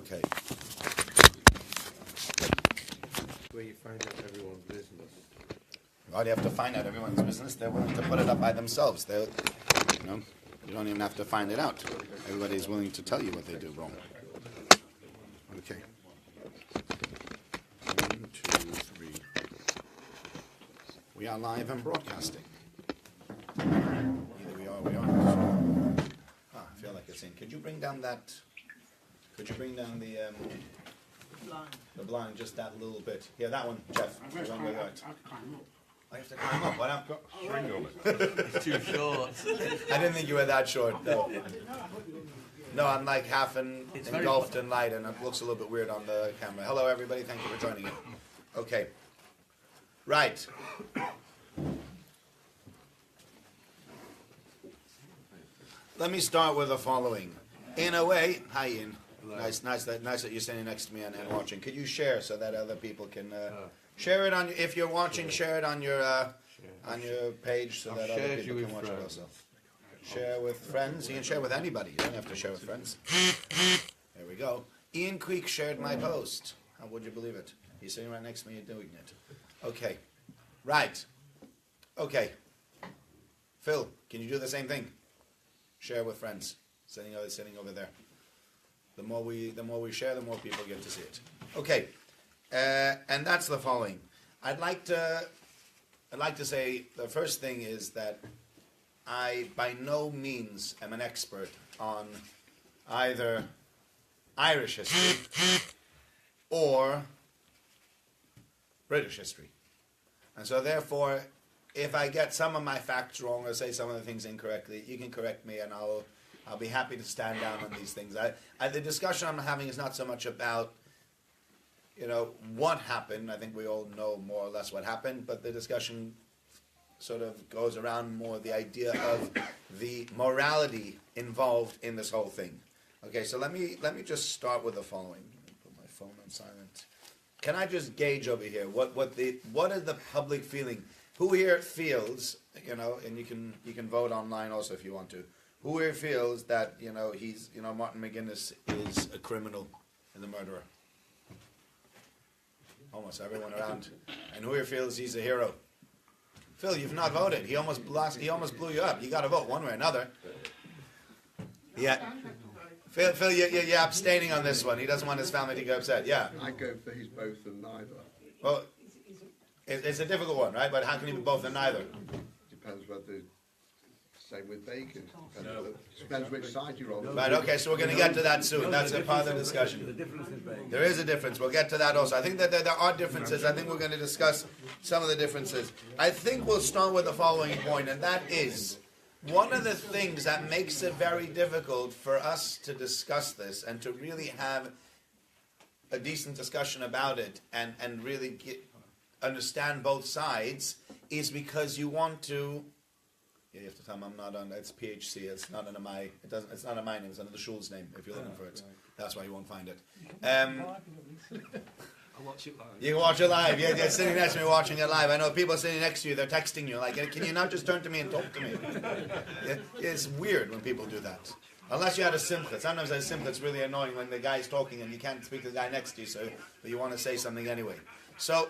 Okay. Where you find out everyone's business. Well, you have to find out everyone's business. They're willing to put it up by themselves. You don't even have to find it out. Everybody's willing to tell you what they do wrong. Okay. 1, 2, 3. We are live and broadcasting. Either we are or we aren't. I feel like it's in. Could you bring down that? Could you bring down the blind just that little bit? Yeah, that one, Jeff. The one where you're at. I have to climb up. Why not? String on it. It's too short. I didn't think you were that short. No, no, I'm like half engulfed in light, and it looks a little bit weird on the camera. Hello, everybody. Thank you for joining in. Okay. Right. Let me start with the following. In a way, hi Ian. Nice that you're standing next to me and watching. Could you share so that other people can share it on? If you're watching, share it on your page so that other people can watch it also. Share with friends. You can share with anybody. You don't have to share with friends. There we go. Ian Creek shared my post. How would you believe it? He's sitting right next to me doing it. Okay. Right. Okay. Phil, can you do the same thing? Share with friends. Sitting over there. The more we share, the more people get to see it. Okay. And that's the following. I'd like to say the first thing is that I by no means am an expert on either Irish history or British history. And so therefore, if I get some of my facts wrong or say some of the things incorrectly, you can correct me and I'll be happy to stand down on these things. The discussion I'm having is not so much about what happened. I think we all know more or less what happened, but the discussion sort of goes around more the idea of the morality involved in this whole thing. Okay, so let me just start with the following. Put my phone on silent. Can I just gauge over here what is the public feeling? Who here feels, and you can vote online also if you want to. Who here feels that he's Martin Mcguinness is a criminal and a murderer? Almost everyone around. And who here feels he's a hero? Phil, you've not voted. He almost blew you up. You got to vote one way or another. Yeah. Phil, you're abstaining on this one. He doesn't want his family to get upset. Yeah. I go for he's both and neither. Well, it's a difficult one, right? But how can he be both and neither? Depends whether. Same with bacon. Depends which side you're on. Right, okay, so we're going to get to that soon. That's a part of the discussion. There is a difference. We'll get to that also. I think that there are differences. I think we're going to discuss some of the differences. I think we'll start with the following point, and that is one of the things that makes it very difficult for us to discuss this and to really have a decent discussion about it and really understand both sides is because you want to. Yeah, you have to tell him I'm not on. It's PHC. It's not under my. It's not under my name. It's under the shul's name. If you're looking for it, that's why you won't find it. I'll watch it live. You can watch it live. Yeah, you're sitting next to me watching it live. I know people sitting next to you. They're texting you like, "Can you not just turn to me and talk to me?" Yeah, it's weird when people do that. Unless you had a simcha. Sometimes at a simcha, it's really annoying when the guy's talking and you can't speak to the guy next to you, but you want to say something anyway. So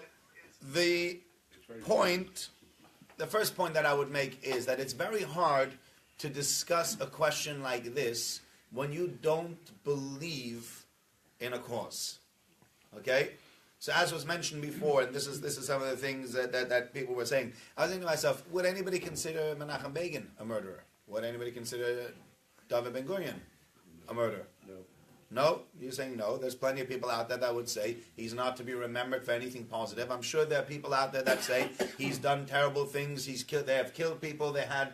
the point. The first point that I would make is that it's very hard to discuss a question like this when you don't believe in a cause. Okay? So as was mentioned before, and this is some of the things that people were saying, I was thinking to myself, would anybody consider Menachem Begin a murderer? Would anybody consider David Ben-Gurion a murderer? No. No? You're saying no. There's plenty of people out there that would say he's not to be remembered for anything positive. I'm sure there are people out there that say he's done terrible things. They have killed people. They had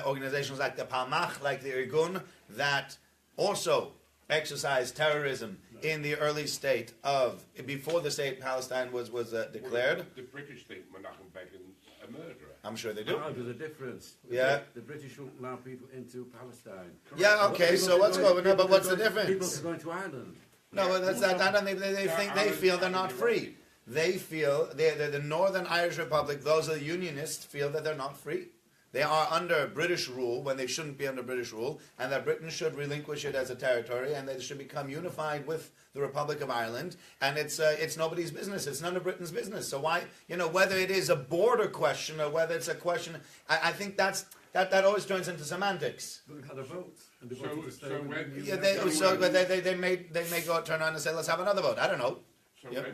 organizations like the Palmach, like the Irgun, that also exercised terrorism in the early state of, before the state Palestine was declared. The British think Menachem Begin's a murderer. I'm sure they do. Oh, there's a difference. Yeah. The British won't allow people into Palestine. Yeah, okay, so what's going on? But what's the difference? People are going to Ireland. No, but that's that. I don't think they feel they're not free. They feel the Northern Irish Republic. Those are the Unionists feel that they're not free. they are under British rule when they shouldn't be under British rule, and that Britain should relinquish it as a territory, and they should become unified with the Republic of Ireland, and it's nobody's business. It's none of Britain's business. So why, whether it is a border question or whether it's a question, I think that always turns into semantics. But we've had a vote. And they So- voted to stay so with when- the Yeah, EU. they may go turn around and say, let's have another vote. I don't know. So Yep.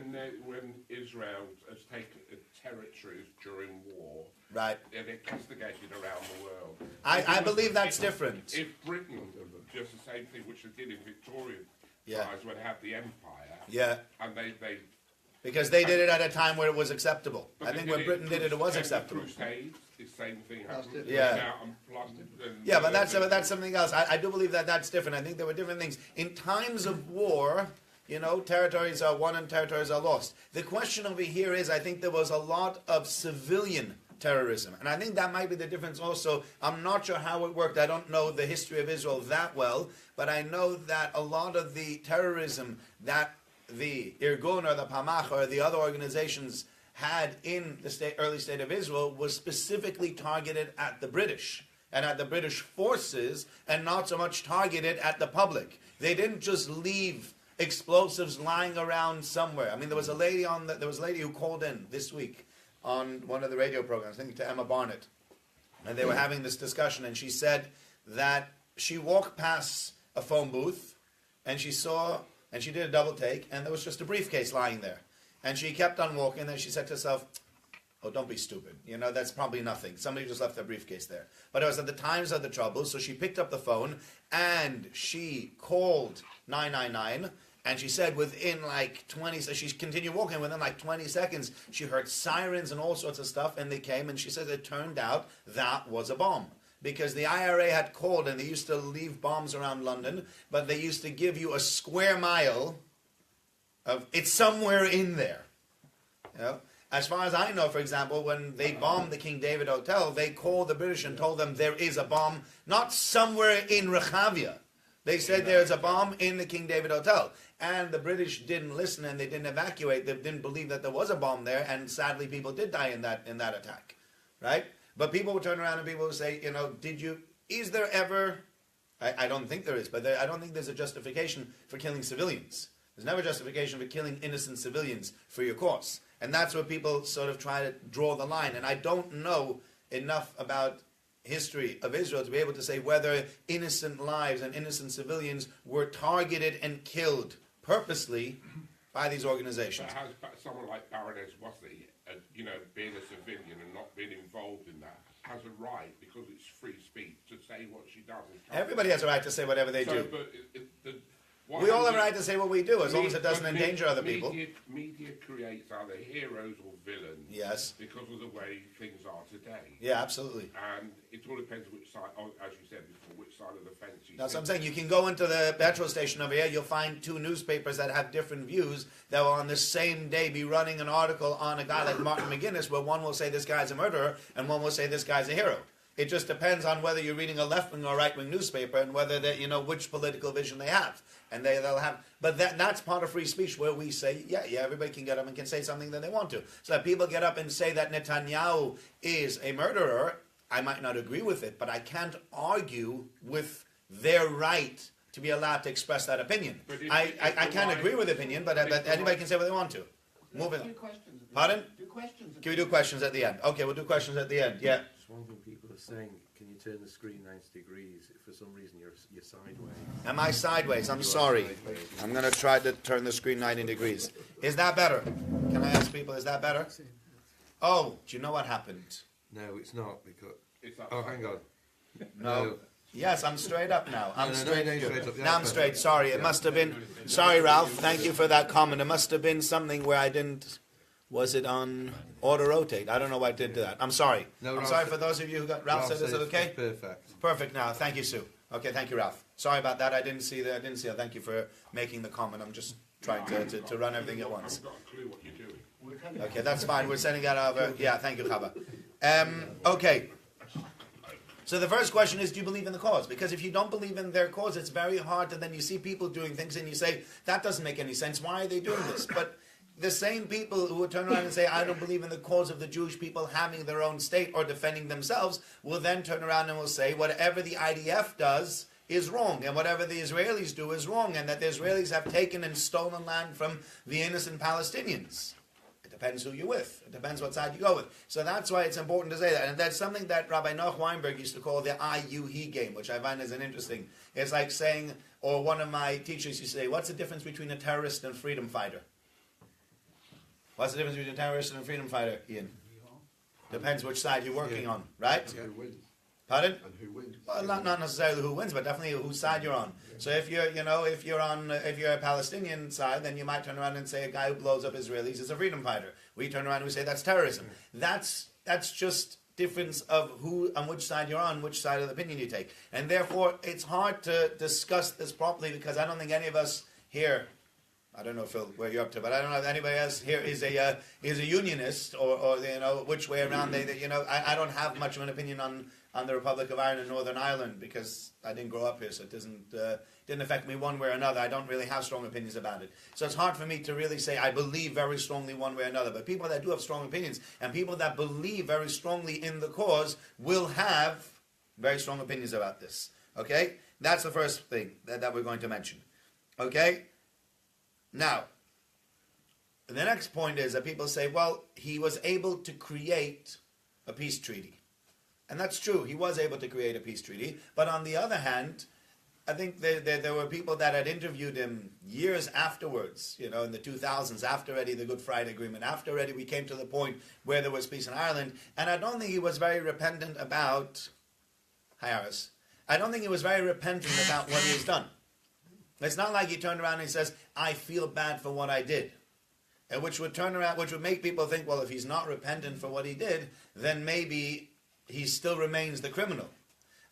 when Israel has taken territories during war, Right. they're castigated around the world. I believe that's different. If Britain just the same thing which they did in Victorian Yeah. times when they had the empire, Yeah. and they Because they did it at a time where it was acceptable. but I they think did when Britain did it, it was and the acceptable. Crusades, the same thing happened. That's Yeah. Went out and plundered and- Yeah, but that's something else. I do believe that's different. I think there were different things. In times of war, territories are won and territories are lost. The question over here is, I think there was a lot of civilian terrorism. And I think that might be the difference also. I'm not sure how it worked. I don't know the history of Israel that well, but I know that a lot of the terrorism that the Irgun or the Palmach or the other organizations had in the early state of Israel was specifically targeted at the British and at the British forces, and not so much targeted at the public. They didn't just leave explosives lying around somewhere. I mean, there was a lady who called in this week on one of the radio programs, I think to Emma Barnett, and they were having this discussion, and she said that she walked past a phone booth, and she did a double take, and there was just a briefcase lying there. And she kept on walking, and then she said to herself, oh, don't be stupid. That's probably nothing. Somebody just left their briefcase there. But it was at the times of the trouble, so she picked up the phone, and she called 999, and she said within like 20, so she continued walking, within like 20 seconds, she heard sirens and all sorts of stuff, and they came, and she said it turned out that was a bomb. Because the IRA had called, and they used to leave bombs around London, but they used to give you a square mile of, it's somewhere in there. As far as I know, for example, when they bombed the King David Hotel, they called the British and told them there is a bomb, not somewhere in Rehavia. They said there's a bomb in the King David Hotel. And the British didn't listen, and they didn't evacuate. They didn't believe that there was a bomb there, and sadly people did die in that attack. Right? But people would turn around and people would say, is there ever, I don't think there is, but I don't think there's a justification for killing civilians. There's never justification for killing innocent civilians for your cause. And that's where people sort of try to draw the line. And I don't know enough about history of Israel to be able to say whether innocent lives and innocent civilians were targeted and killed purposely by these organizations. But has someone like Baroness Wassey, being a civilian and not being involved in that, has a right, because it's free speech, to say what she does? Everybody has a right to say whatever they do. But We all have a right to say what we do, as long as it doesn't endanger other people. Media creates either heroes or villains. Yes. Because of the way things are today. Yeah, absolutely. And it all depends which side, as you said before, which side of the fence you That's what I'm sit. saying. You can go into the petrol station over here, you'll find two newspapers that have different views that will on the same day be running an article on a guy like Martin McGuinness, where one will say this guy's a murderer and one will say this guy's a hero. It just depends on whether you're reading a left-wing or right-wing newspaper and whether they, which political vision they have. And they'll have, but that's part of free speech, where we say, yeah, everybody can get up and can say something that they want to. So that people get up and say that Netanyahu is a murderer, I might not agree with it, but I can't argue with their right to be allowed to express that opinion. I can't agree with the opinion, but anybody can say what they want to. Moving on. Pardon? Can we do questions at the end? Okay, we'll do questions at the end. Yeah. Just one thing people are saying, can you turn the screen 90 degrees if for some reason you're sideways? Am I sideways? I'm You are sorry. sideways. I'm going to try to turn the screen 90 degrees. Is that better? Can I ask people, is that better? Oh, do you know what happened? No, it's not because. It's up. Oh, hang on. No. Yes, I'm straight up now. I'm No, straight. straight up. Yeah, Now I'm straight. Sorry, it must have been. Sorry, Ralph. Thank you for that comment. It must have been something where I didn't. Was it on auto rotate? I don't know why I did that. I'm sorry. No, I'm Ralph sorry said- for those of you who got. Ralph said, "Is it says okay?" it's perfect. Perfect. Now, thank you, Sue. Okay, thank you, Ralph. Sorry about that. I didn't see that. Thank you for making the comment. I'm just trying to run everything at once. I've got a clue what you're doing. Okay, that's fine. We're sending that over. Yeah, thank you, Chava. Okay. So the first question is, do you believe in the cause? Because if you don't believe in their cause, it's very hard to then you see people doing things and you say, that doesn't make any sense. Why are they doing this? But, the same people who would turn around and say, I don't believe in the cause of the Jewish people having their own state or defending themselves, will then turn around and will say, whatever the IDF does is wrong, and whatever the Israelis do is wrong, and that the Israelis have taken and stolen land from the innocent Palestinians. It depends who you're with. It depends what side you go with. So that's why it's important to say that. And that's something that Rabbi Noach Weinberg used to call the I, you, he game, which I find is an interesting. It's like saying, or one of my teachers used to say, what's the difference between a terrorist and a freedom fighter? What's the difference between a terrorist and a freedom fighter, Ian? Depends which side you're working on, right? And who wins? Pardon? And who wins? Well, not necessarily who wins, but definitely whose side you're on. So if you're a Palestinian side, then you might turn around and say a guy who blows up Israelis is a freedom fighter. We turn around and we say that's terrorism. That's just difference of who on which side you're on, which side of the opinion you take, and therefore it's hard to discuss this properly because I don't think any of us here. I don't know, Phil, where you're up to, but I don't know if anybody else here is a unionist or which way around I don't have much of an opinion on the Republic of Ireland and Northern Ireland because I didn't grow up here, so it didn't affect me one way or another. I don't really have strong opinions about it. So it's hard for me to really say I believe very strongly one way or another. But people that do have strong opinions and people that believe very strongly in the cause will have very strong opinions about this. Okay? That's the first thing that we're going to mention. Okay? Now, the next point is that people say, well, he was able to create a peace treaty. And that's true. He was able to create a peace treaty. But on the other hand, I think there were people that had interviewed him years afterwards, in the 2000s, after already the Good Friday Agreement, after already we came to the point where there was peace in Ireland. And I don't think he was very repentant about... Hi, Aris. I don't think he was very repentant about what he has done. It's not like he turned around and he says, I feel bad for what I did. Which would make people think, well, if he's not repentant for what he did, then maybe he still remains the criminal.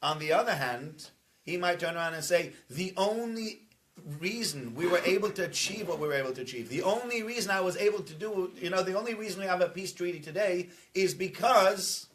On the other hand, he might turn around and say, the only reason we were able to achieve what we were able to achieve, the only reason I was able to do, the only reason we have a peace treaty today is because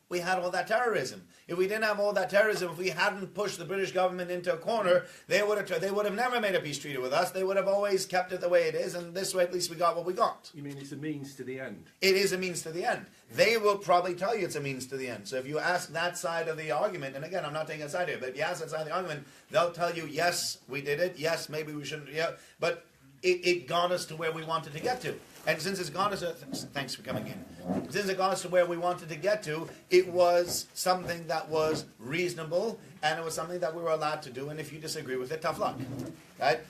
we had all that terrorism. If we didn't have all that terrorism, if we hadn't pushed the British government into a corner, they would have never made a peace treaty with us. They would have always kept it the way it is, and this way at least we got what we got. You mean it's a means to the end? It is a means to the end. They will probably tell you it's a means to the end. So if you ask that side of the argument, and again, I'm not taking a side here, but if you ask that side of the argument, they'll tell you, yes, we did it, yes, maybe we shouldn't, yeah, but it got us to where we wanted to get to. And since it's got us to, thanks for coming in. Since it got us to where we wanted to get to, it was something that was reasonable, and it was something that we were allowed to do, and if you disagree with it, tough luck. Right?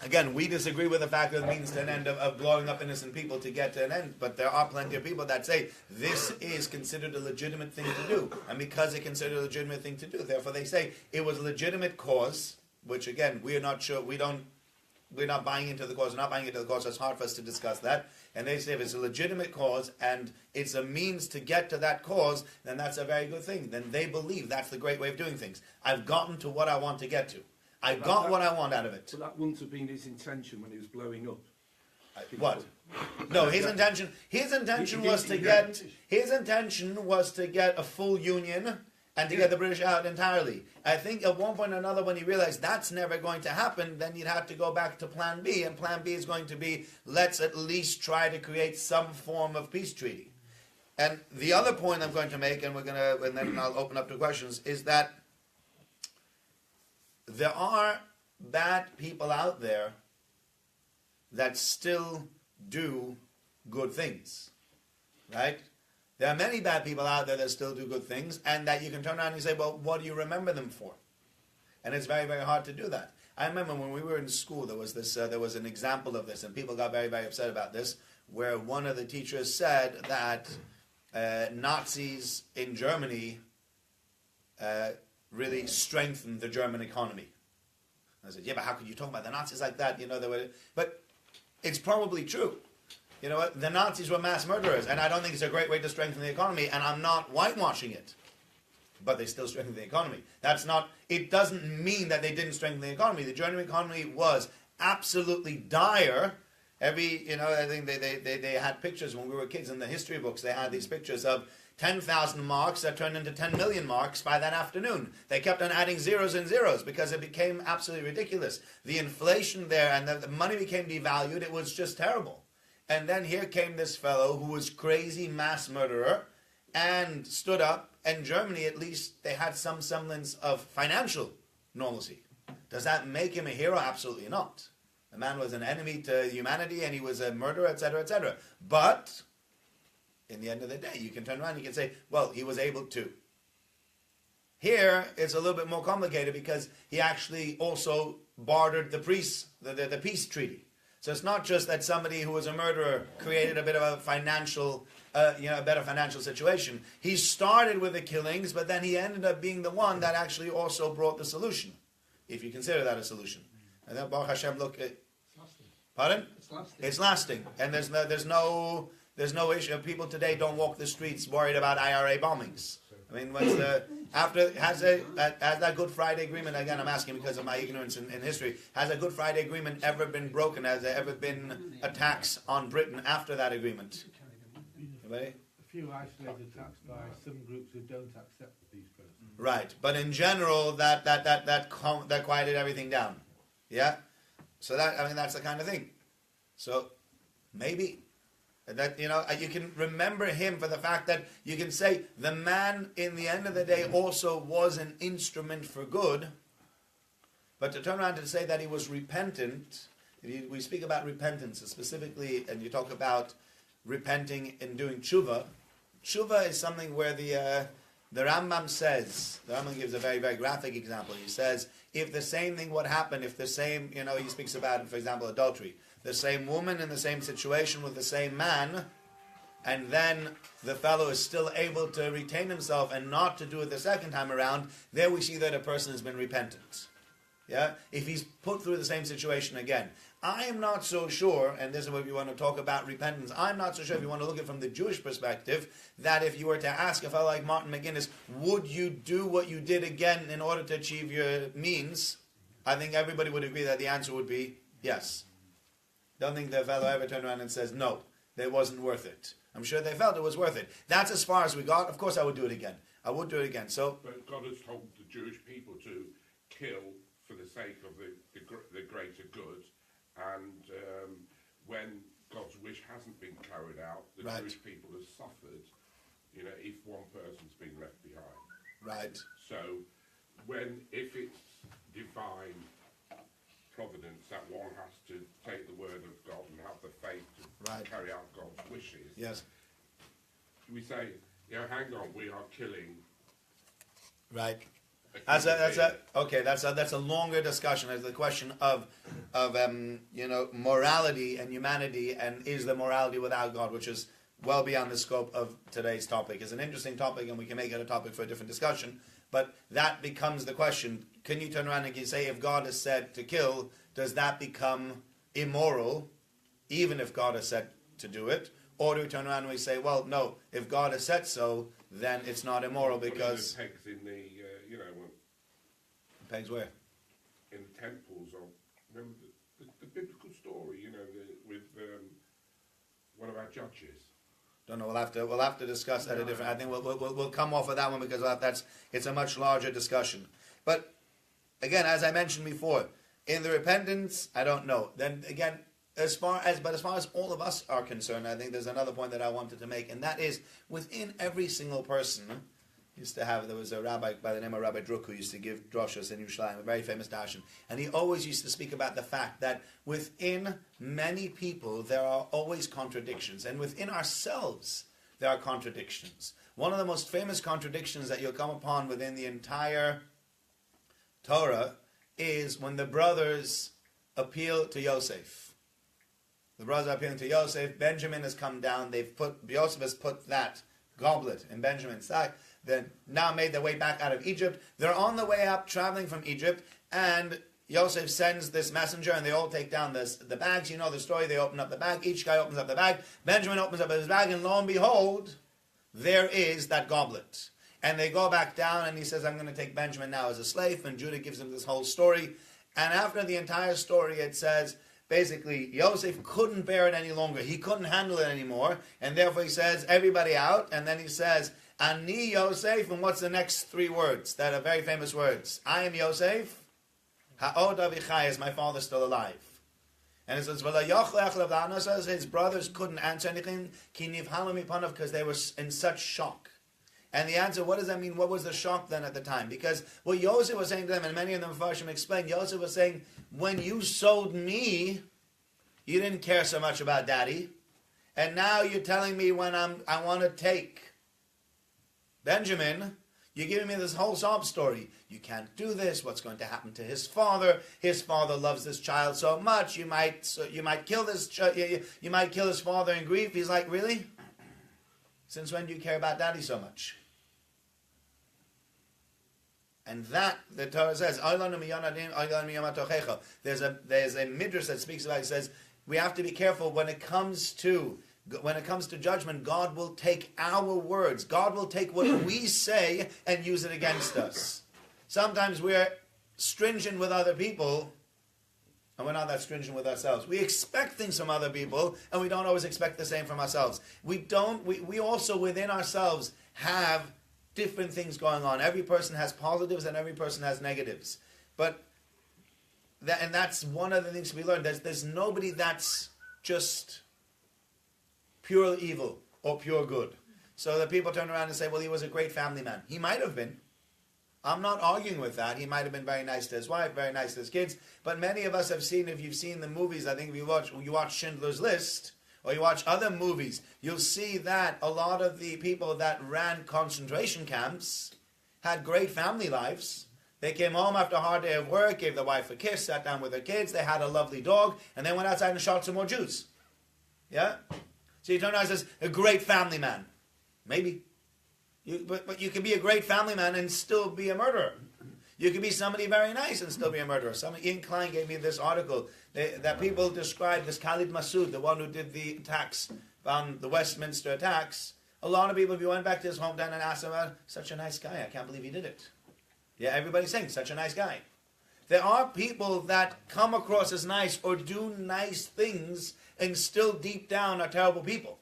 Again, we disagree with the fact that it means to an end of blowing up innocent people to get to an end, but there are plenty of people that say this is considered a legitimate thing to do, and because it's considered a legitimate thing to do, therefore they say it was a legitimate cause, which again, we're not sure, we're not buying into the cause, we're not buying into the cause, so it's hard for us to discuss that. And they say if it's a legitimate cause and it's a means to get to that cause, then that's a very good thing. Then they believe that's the great way of doing things. I've gotten to what I want to get to. I got what I want out of it. But that wouldn't have been his intention when he was blowing up. What? No, his intention was to get a full union and to get the British out entirely. I think at one point or another when he realized that's never going to happen, then you'd have to go back to plan B, and plan B is going to be, let's at least try to create some form of peace treaty. And the other point I'm going to make, and then I'll open up to questions, is that there are bad people out there that still do good things, right? There are many bad people out there that still do good things, and that you can turn around and say, well, what do you remember them for? And it's very, very hard to do that. I remember when we were in school, there was an example of this, and people got very, very upset about this, where one of the teachers said that Nazis in Germany really strengthened the German economy. I said, yeah, but how could you talk about the Nazis like that? But it's probably true. You know what? The Nazis were mass murderers, and I don't think it's a great way to strengthen the economy, and I'm not whitewashing it. But they still strengthened the economy. It doesn't mean that they didn't strengthen the economy. The German economy was absolutely dire. I think they had pictures when we were kids in the history books. They had these pictures of 10,000 marks that turned into 10 million marks by that afternoon. They kept on adding zeros and zeros because it became absolutely ridiculous. The inflation there and the money became devalued. It was just terrible. And then here came this fellow who was crazy mass murderer and stood up. And Germany, at least, they had some semblance of financial normalcy. Does that make him a hero? Absolutely not. The man was an enemy to humanity and he was a murderer, etc., etc. But in the end of the day, you can turn around and you can say, well, he was able to. Here, it's a little bit more complicated because he actually also bartered the peace treaty. So it's not just that somebody who was a murderer created a bit of a financial, a better financial situation. He started with the killings, but then he ended up being the one that actually also brought the solution, if you consider that a solution. And then Baruch Hashem, look, pardon? It's lasting. It's lasting, and there's no issue. People today don't walk the streets worried about IRA bombings. I mean, has that Good Friday Agreement, again I'm asking because of my ignorance in history, has a Good Friday Agreement ever been broken? Has there ever been attacks on Britain after that agreement? Anybody? A few isolated attacks by some groups who don't accept these persons. Right, but in general, that quieted everything down. Yeah? So that's the kind of thing. So, maybe... that, you can remember him for the fact that you can say the man in the end of the day also was an instrument for good, but to turn around and say that he was repentant, we speak about repentance specifically, and you talk about repenting and doing tshuva. Tshuva is something where the Rambam says, the Rambam gives a very, very graphic example. He says, if the same thing would happen, if the same, he speaks about, for example, adultery, the same woman in the same situation with the same man, and then the fellow is still able to retain himself and not to do it the second time around, there we see that a person has been repentant. Yeah? If he's put through the same situation again. I am not so sure, and this is what we want to talk about repentance, I'm not so sure if you want to look at it from the Jewish perspective, that if you were to ask a fellow like Martin Mcguinness, would you do what you did again in order to achieve your means? I think everybody would agree that the answer would be yes. Don't think the fellow ever turned around and says, no, it wasn't worth it. I'm sure they felt it was worth it. That's as far as we got. Of course I would do it again. I would do it again. So, but God has told the Jewish people to kill for the sake of the greater good. And when God's wish hasn't been carried out, the right. Jewish people have suffered, if one person's been left behind. Right. So, if it's divine providence that one has to take the word of God and have the faith to right. carry out God's wishes. Yes. We say, hang on, we are killing. Right. That's a longer discussion. There's the question of morality and humanity, and is there morality without God, which is well beyond the scope of today's topic. It's an interesting topic, and we can make it a topic for a different discussion. But that becomes the question. Can you turn around and can you say, if God has said to kill, does that become immoral, even if God has said to do it? Or do we turn around and we say, well, no, if God has said so, then it's not immoral because... Pegs in the, pegs where? In the temples of... Remember the biblical story, with one of our judges. Don't know. We'll have to discuss that a different. I think we'll come off of that one because it's a much larger discussion. But again, as I mentioned before, in the repentance, I don't know. Then again, as far as all of us are concerned, I think there's another point that I wanted to make, and that is within every single person. There was a rabbi by the name of Rabbi Druk who used to give drashos in Yerushalayim, a very famous darshan, and he always used to speak about the fact that within many people there are always contradictions, and within ourselves there are contradictions. One of the most famous contradictions that you'll come upon within the entire Torah is when the brothers appeal to Yosef. The brothers are appealing to Yosef. Benjamin has come down. Yosef has put that goblet in Benjamin's sack. Then now made their way back out of Egypt. They're on the way up, traveling from Egypt, and Yosef sends this messenger, and they all take down the bags. You know the story. They open up the bag. Each guy opens up the bag. Benjamin opens up his bag, and lo and behold, there is that goblet. And they go back down, and he says, I'm going to take Benjamin now as a slave. And Judah gives him this whole story. And after the entire story, it says, basically, Yosef couldn't bear it any longer. He couldn't handle it anymore. And therefore he says, everybody out. And then he says, Ani Yosef, and what's the next three words? That are very famous words. I am Yosef. Ha'od avichai, is my father still alive? And it says, says his brothers couldn't answer anything, because they were in such shock. And the answer, what does that mean? What was the shock then at the time? Because what Yosef was saying to them, and many of them Farshim explained, Yosef was saying, when you sold me, you didn't care so much about daddy. And now you're telling me when I want to take Benjamin, you're giving me this whole sob story. You can't do this. What's going to happen to his father? His father loves this child so much. You might kill this. You might kill his father in grief. He's like, really? Since when do you care about daddy so much? And that the Torah says, there's a midrash that speaks about it. It says we have to be careful when it comes to judgment. God will take our words. God will take what we say and use it against us. Sometimes we're stringent with other people, and we're not that stringent with ourselves. We expect things from other people, and we don't always expect the same from ourselves. We also within ourselves have different things going on. Every person has positives and every person has negatives. But that's one of the things we learned. There's nobody that's just pure evil or pure good. So that people turn around and say, well, he was a great family man. He might have been. I'm not arguing with that. He might have been very nice to his wife, very nice to his kids. But many of us have seen, if you've seen the movies, I think if you watch Schindler's List, or you watch other movies, you'll see that a lot of the people that ran concentration camps had great family lives. They came home after a hard day of work, gave the wife a kiss, sat down with their kids, they had a lovely dog, and then went outside and shot some more Jews. Yeah? So you turn around and says, a great family man. Maybe. But you can be a great family man and still be a murderer. You can be somebody very nice and still be a murderer. Ian Klein gave me this article that people describe this Khalid Massoud, the one who did the attacks on the Westminster attacks. A lot of people, if you went back to his hometown and asked him about, such a nice guy, I can't believe he did it. Yeah, everybody's saying, such a nice guy. There are people that come across as nice or do nice things and still deep down are terrible people.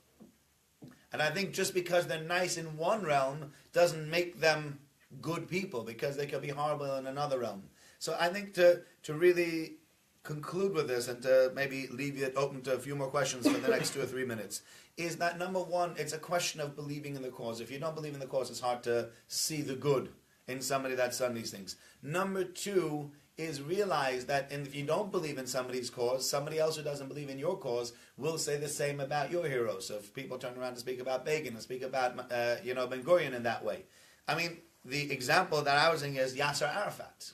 And I think just because they're nice in one realm doesn't make them good people, because they could be horrible in another realm. So I think to really conclude with this and to maybe leave it open to a few more questions for the next 2 or 3 minutes, is that number one, it's a question of believing in the cause. If you don't believe in the cause, it's hard to see the good in somebody that's done these things. Number two is realize that if you don't believe in somebody's cause, somebody else who doesn't believe in your cause will say the same about your heroes. So if people turn around and speak about Begin and speak about Ben-Gurion in that way. I mean, the example that I was thinking is Yasser Arafat.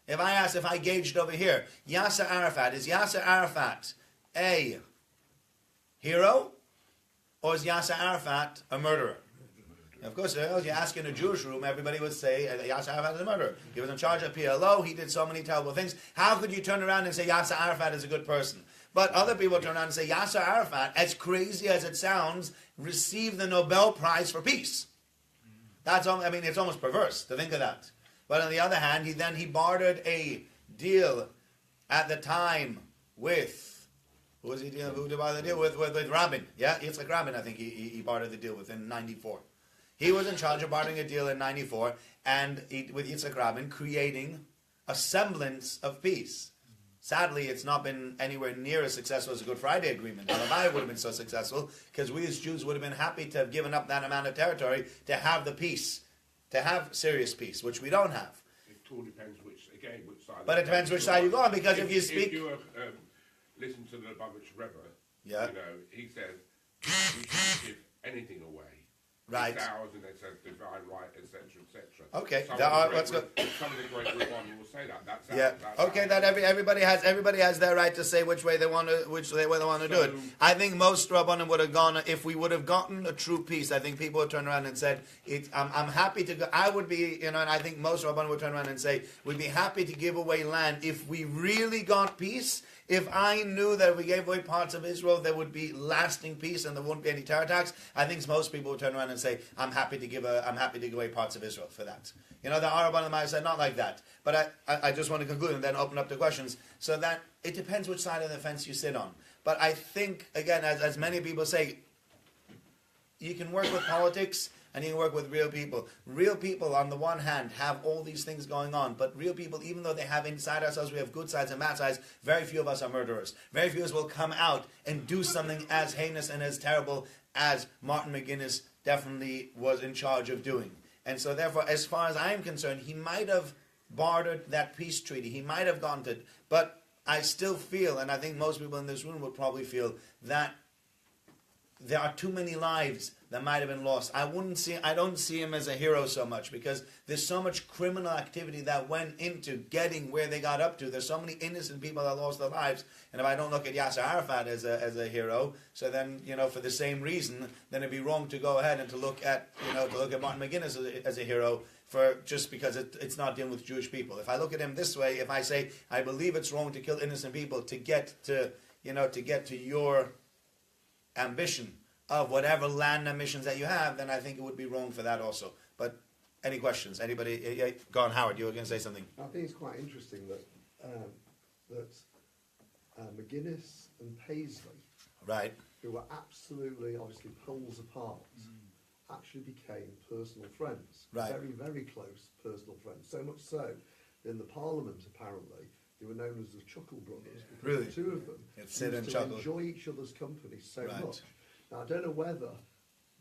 If I gauged over here, Yasser Arafat, is Yasser Arafat a hero, or is Yasser Arafat a murderer? Of course, if you ask in a Jewish room, everybody would say Yasser Arafat is a murderer. He was in charge of PLO, he did so many terrible things. How could you turn around and say Yasser Arafat is a good person? But other people turn around and say Yasser Arafat, as crazy as it sounds, received the Nobel Prize for Peace. It's almost perverse to think of that. But on the other hand, he bartered a deal at the time with, who did he barter the deal with Rabin? Yeah, Yitzhak Rabin, I think he bartered the deal with in 94. He was in charge of bartering a deal in 94, and with Yitzhak Rabin, creating a semblance of peace. Sadly, it's not been anywhere near as successful as the Good Friday Agreement. Halavai would have been so successful, because we as Jews would have been happy to have given up that amount of territory to have the peace, to have serious peace, which we don't have. It all depends which side. But it depends which side you go on, because if you speak... If you listen to the Lubavitch Rebbe, yeah. He said, we shouldn't give anything away. Right. It's ours, and it says divine right, etc., etc. Okay. Let's go. Some of the great Rebbeim will say that. That's yeah. Okay. That everybody has their right to say which way they want to do it. I think most Rabbanim would have gone, if we would have gotten a true peace. I think people would turn around and said, "I'm happy to go." I would be, and I think most Rabbanim would turn around and say, "We'd be happy to give away land if we really got peace." If I knew that if we gave away parts of Israel, there would be lasting peace and there wouldn't be any terror attacks, I think most people would turn around and say, "I'm happy to give away parts of Israel for that." The Arabban might say not like that. But I just want to conclude and then open up the questions. So that it depends which side of the fence you sit on. But I think, again, as many people say, you can work with politics, and you can work with real people. Real people, on the one hand, have all these things going on, but real people, even though they have inside ourselves, we have good sides and bad sides, very few of us are murderers. Very few of us will come out and do something as heinous and as terrible as Martin Mcguinness definitely was in charge of doing. And so therefore, as far as I'm concerned, he might have bartered that peace treaty. He might have gone to, but I still feel, and I think most people in this room would probably feel, that there are too many lives that might have been lost. I don't see him as a hero so much, because there's so much criminal activity that went into getting where they got up to. There's so many innocent people that lost their lives, and if I don't look at Yasser Arafat as a hero, so then, for the same reason, then it'd be wrong to go ahead and to look at Martin Mcguinness as a hero, for just because it's not dealing with Jewish people. If I look at him this way, if I say I believe it's wrong to kill innocent people to get to your ambition of whatever land ambitions that you have, then I think it would be wrong for that also. But any questions? Anybody? Go on, Howard. You were going to say something. I think it's quite interesting that Mcguinness and Paisley, Right. who were absolutely, obviously, poles apart, actually became personal friends. Right. Very, very close personal friends. So much so, in the Parliament, apparently, they were known as the Chuckle Brothers. Because Really? the two of them Sit and used to chuckle. enjoy each other's company so Right. much. Now, I don't know whether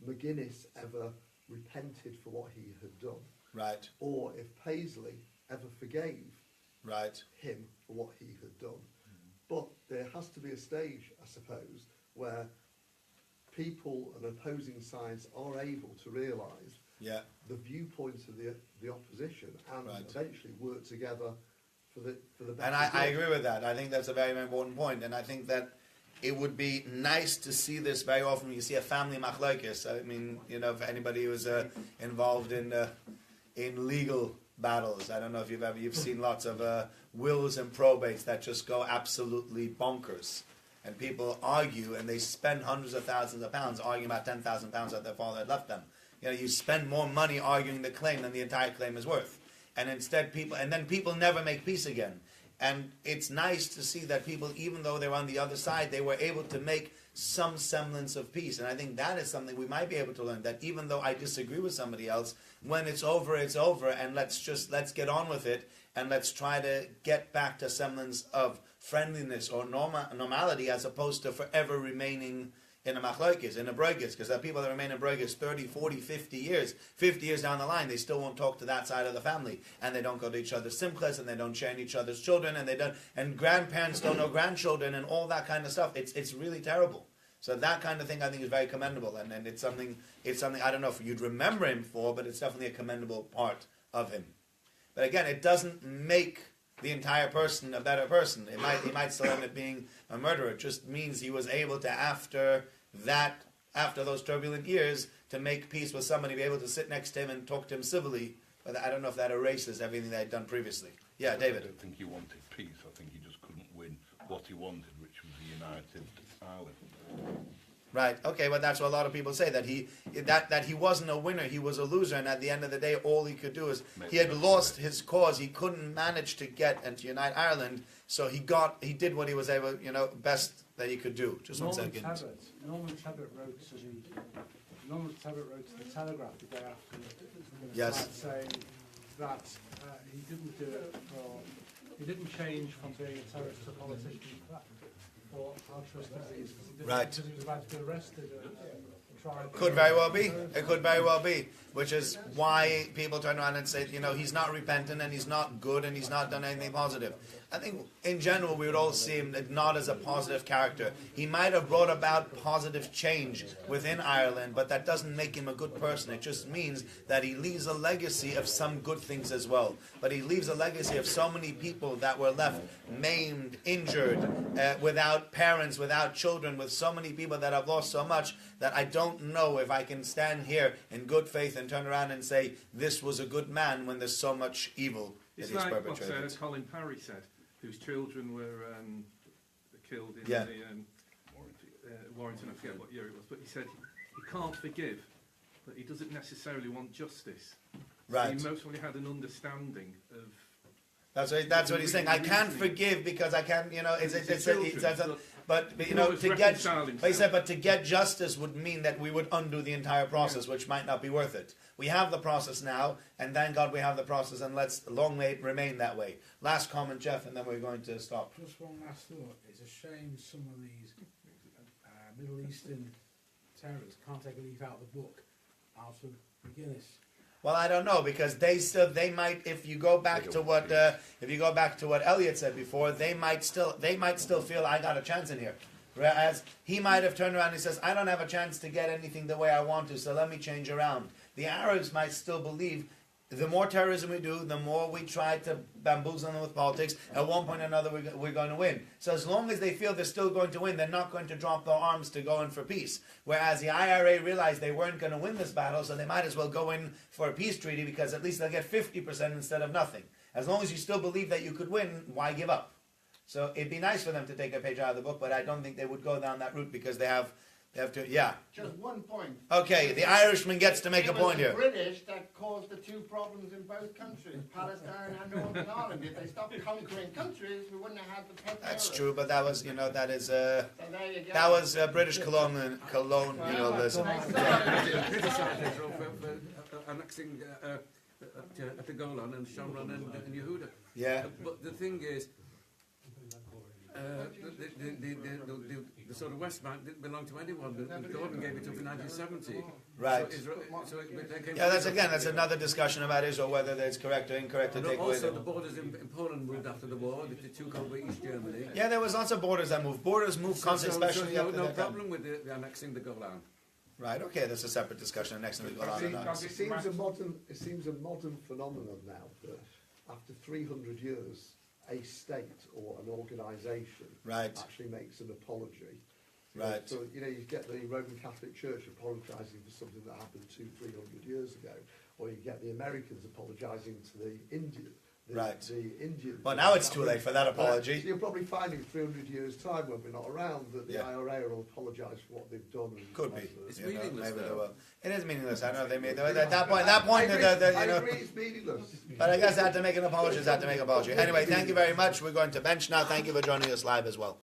Mcguinness ever repented for what he had done, Right. or if Paisley ever forgave Right. him for what he had done. But there has to be a stage, I suppose, where people and opposing sides are able to realise Yeah. the viewpoints of the opposition and Right. eventually work together for the better And I good. agree with that. I think that's a very important point. And I think that it would be nice to see this very often. You see a family machlokes. I mean, for anybody who's involved in legal battles, I don't know if you've seen lots of wills and probates that just go absolutely bonkers. And people argue, and they spend hundreds of thousands of pounds arguing about £10,000 that their father had left them. You spend more money arguing the claim than the entire claim is worth. And instead people never make peace again. And it's nice to see that people, even though they're on the other side, they were able to make some semblance of peace. And I think that is something we might be able to learn, that even though I disagree with somebody else, when it's over, and let's get on with it, and let's try to get back to semblance of friendliness or normality, as opposed to forever remaining in a machlokes, in a broigis, because there are people that remain in broigis 30, 40, 50 years. 50 years down the line, they still won't talk to that side of the family, and they don't go to each other's simchas, and they don't share in each other's children, and grandparents don't know grandchildren, and all that kind of stuff. It's really terrible. So that kind of thing, I think, is very commendable, and it's something I don't know if you'd remember him for, but it's definitely a commendable part of him. But again, it doesn't make the entire person a better person. He might still end up being a murderer. It just means he was able to, after those turbulent years, to make peace with somebody, be able to sit next to him and talk to him civilly. But I don't know if that erases everything they had done previously. Yeah, David. I don't think he wanted peace. I think he just couldn't win what he wanted, which was a united Ireland. Right. Okay. Well, that's what a lot of people say, that he wasn't a winner. He was a loser, and at the end of the day, all he could do is he had lost his cause. He couldn't manage to get and to unite Ireland. So he did what he was able, best that he could do. Just one second. Norman Tebbit wrote to the Telegraph the day after. Yes. Saying that he didn't do it he didn't change from being a terrorist to a politician for altruist disease. Right. Because he was about to be arrested and tried. Could very well be. It could very well be. Which is why people turn around and say, he's not repentant and he's not good and he's not done anything positive. I think in general we would all see him not as a positive character. He might have brought about positive change within Ireland, but that doesn't make him a good person. It just means that he leaves a legacy of some good things as well. But he leaves a legacy of so many people that were left maimed, injured, without parents, without children, with so many people that have lost so much, that I don't know if I can stand here in good faith and turn around and say this was a good man when there's so much evil that it's he's like perpetrated. what Colin Parry said, whose children were killed in Yeah. Warrington, I forget what year it was, but he said he can't forgive, but he doesn't necessarily want justice. Right. So he mostly had an understanding of That's what he's saying. I can't forgive because I can't, you know, but you can know, always to get, reconcile but he himself. said, but to get justice would mean that we would undo the entire process, which might not be worth it. We have the process now, and thank God we have the process, and let's long may it remain that way. Last comment, Jeff, and then we're going to stop. Just one last thought. It's a shame some of these Middle Eastern terrorists can't take a leaf out of the book out of Mcguinness. Well, I don't know because they might, if you go back to what Elliot said before, they might still feel I got a chance in here. Whereas he might have turned around and he says, I don't have a chance to get anything the way I want to, so let me change around. The Arabs might still believe the more terrorism we do, the more we try to bamboozle them with politics, at one point or another we're going to win. So as long as they feel they're still going to win, they're not going to drop their arms to go in for peace. Whereas the IRA realized they weren't going to win this battle, so they might as well go in for a peace treaty because at least they'll get 50% instead of nothing. As long as you still believe that you could win, why give up? So it'd be nice for them to take a page out of the book, but I don't think they would go down that route because they have to, yeah. Just one point. Okay, the Irishman gets to make a point here. It was the British that caused the two problems in both countries, Palestine and Northern Ireland. If they stopped conquering countries, we wouldn't have had the pet That's terrorists. true, but that was, you know, that is, So there you go. that was British colonialism. Criticised Israel for annexing the Golan and Shomron and Yehuda. Yeah. But the thing is, the sort of West Bank didn't belong to anyone. Gordon gave it up in 1970. Right. Yeah, That's that's another discussion about Israel, whether it's correct or incorrect to take away also, the them. borders in Poland moved after the war. They took over East Germany. Yeah, there was lots of borders that moved. Borders moved constantly, especially no, after no that time. problem with the annexing the Golan. Right, okay, that's a separate discussion. Next thing we go on and on. It seems a modern phenomenon now that after 300 years, a state or an organisation Right. actually makes an apology. Right. So, you know, you get the Roman Catholic Church apologising for something that happened 200-300 years ago, or you get the Americans apologising to the Indian. Right. The Indian. Well, now it's too late for that apology. So you'll probably find in 300 years' time, when we're not around, that the Yeah. IRA will apologise for what they've done. And Could be. It's You know, meaningless, maybe they though. will. It is meaningless. I know they made at that point. I You know. agree, it's meaningless. But I guess I had to make an apology. Anyway, thank you very much. We're going to bench now. Thank you for joining us live as well.